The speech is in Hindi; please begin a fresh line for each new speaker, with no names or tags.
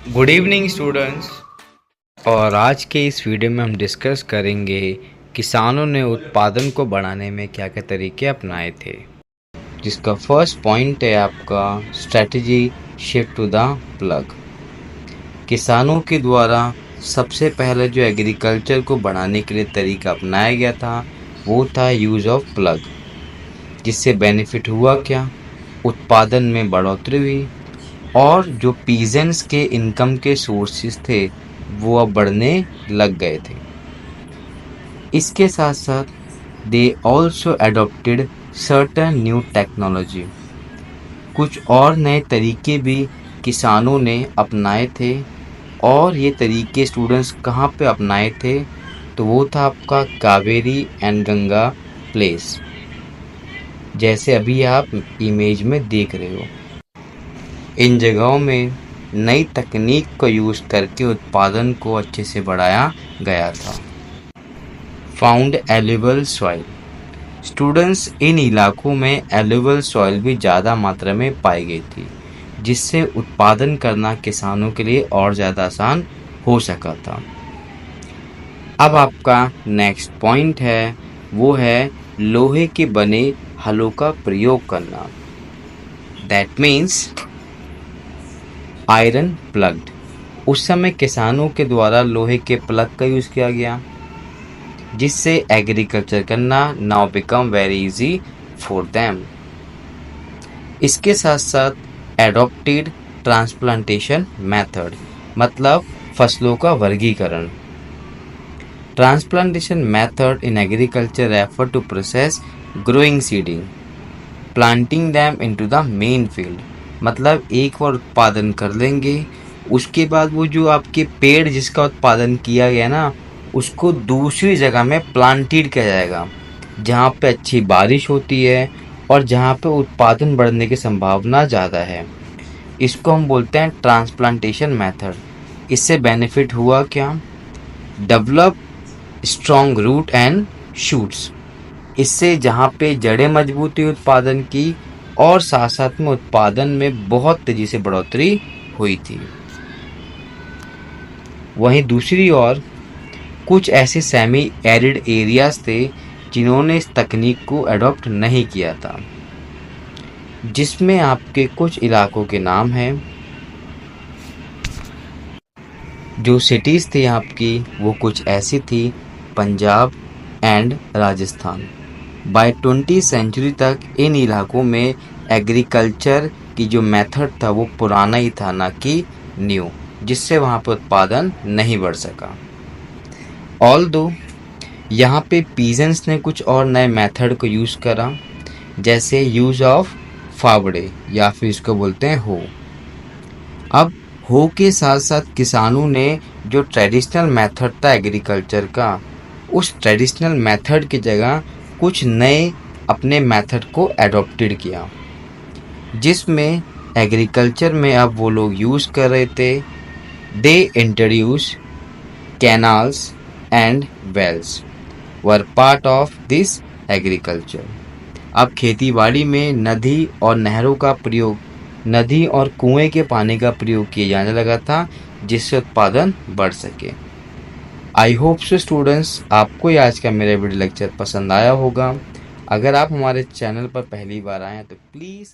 Good evening students. और आज के इस वीडियो में हम डिस्कस करेंगे किसानों ने उत्पादन को बढ़ाने में क्या क्या तरीके अपनाए थे। जिसका फर्स्ट पॉइंट है आपका strategy shift to the plug. किसानों के द्वारा सबसे पहले जो एग्रीकल्चर को बढ़ाने के लिए तरीका अपनाया गया था वो था यूज़ ऑफ प्लग। जिससे बेनिफिट हुआ क्या, उत्पादन में बढ़ोतरी हुई और जो पीजेंट्स के इनकम के सोर्सेज थे वो अब बढ़ने लग गए थे। इसके साथ साथ they also adopted certain new technology. कुछ और नए तरीके भी किसानों ने अपनाए थे और ये तरीके स्टूडेंट्स कहाँ पे अपनाए थे, तो वो था आपका कावेरी एंड गंगा प्लेस, जैसे अभी आप इमेज में देख रहे हो। इन जगहों में नई तकनीक को यूज़ करके उत्पादन को अच्छे से बढ़ाया गया था। Found alluvial soil. स्टूडेंट्स, इन इलाकों में एल्यूवियल सॉइल भी ज़्यादा मात्रा में पाई गई थी, जिससे उत्पादन करना किसानों के लिए और ज़्यादा आसान हो सका था। अब आपका नेक्स्ट पॉइंट है वो है लोहे के बने हलों का प्रयोग करना। That means iron plugged. उस समय किसानों के द्वारा लोहे के प्लग का यूज़ किया गया, जिससे एग्रीकल्चर करना now become very easy for them. इसके साथ साथ एडॉप्टेड ट्रांसप्लांटेशन मेथड, मतलब फसलों का वर्गीकरण। Transplantation method in agriculture refer to process growing seeding, planting them into the main field. मतलब एक बार उत्पादन कर लेंगे, उसके बाद वो जो आपके पेड़ जिसका उत्पादन किया गया ना, उसको दूसरी जगह में प्लांटेड किया जाएगा जहाँ पे अच्छी बारिश होती है और जहाँ पे उत्पादन बढ़ने की संभावना ज़्यादा है। इसको हम बोलते हैं ट्रांसप्लांटेशन मेथड। इससे बेनिफिट हुआ क्या, develop strong root and shoots. इससे जहाँ पे जड़ें मजबूत हुई उत्पादन की और साथ साथ में उत्पादन में बहुत तेजी से बढ़ोतरी हुई थी। वहीं दूसरी ओर कुछ ऐसे सेमी एरिड एरियाज थे जिन्होंने इस तकनीक को अडॉप्ट नहीं किया था, जिसमें आपके कुछ इलाकों के नाम हैं। जो सिटीज़ थी आपकी वो कुछ ऐसी थी, पंजाब एंड राजस्थान। बाय 20वीं सेंचुरी तक इन इलाकों में एग्रीकल्चर की जो मेथड था वो पुराना ही था, ना कि न्यू, जिससे वहाँ पर उत्पादन नहीं बढ़ सका। ऑल्दो यहाँ पे पीजेंट्स ने कुछ और नए मेथड को यूज़ करा, जैसे यूज़ ऑफ फावड़े या फिर इसको बोलते हैं हो। अब हो के साथ साथ किसानों ने जो ट्रेडिशनल मेथड था एग्रीकल्चर का, उस ट्रेडिशनल मेथड की जगह कुछ नए अपने मेथड को एडॉप्टेड किया, जिसमें एग्रीकल्चर में अब वो लोग यूज़ कर रहे थे। They introduce canals and wells were part of this agriculture. अब खेतीबाड़ी में नदी और नहरों का प्रयोग, नदी और कुएं के पानी का प्रयोग किया जाने लगा था, जिससे उत्पादन बढ़ सके। आई होप सो स्टूडेंट्स, आपको ये आज का मेरा वीडियो लेक्चर पसंद आया होगा। अगर आप हमारे चैनल पर पहली बार आए हैं तो प्लीज़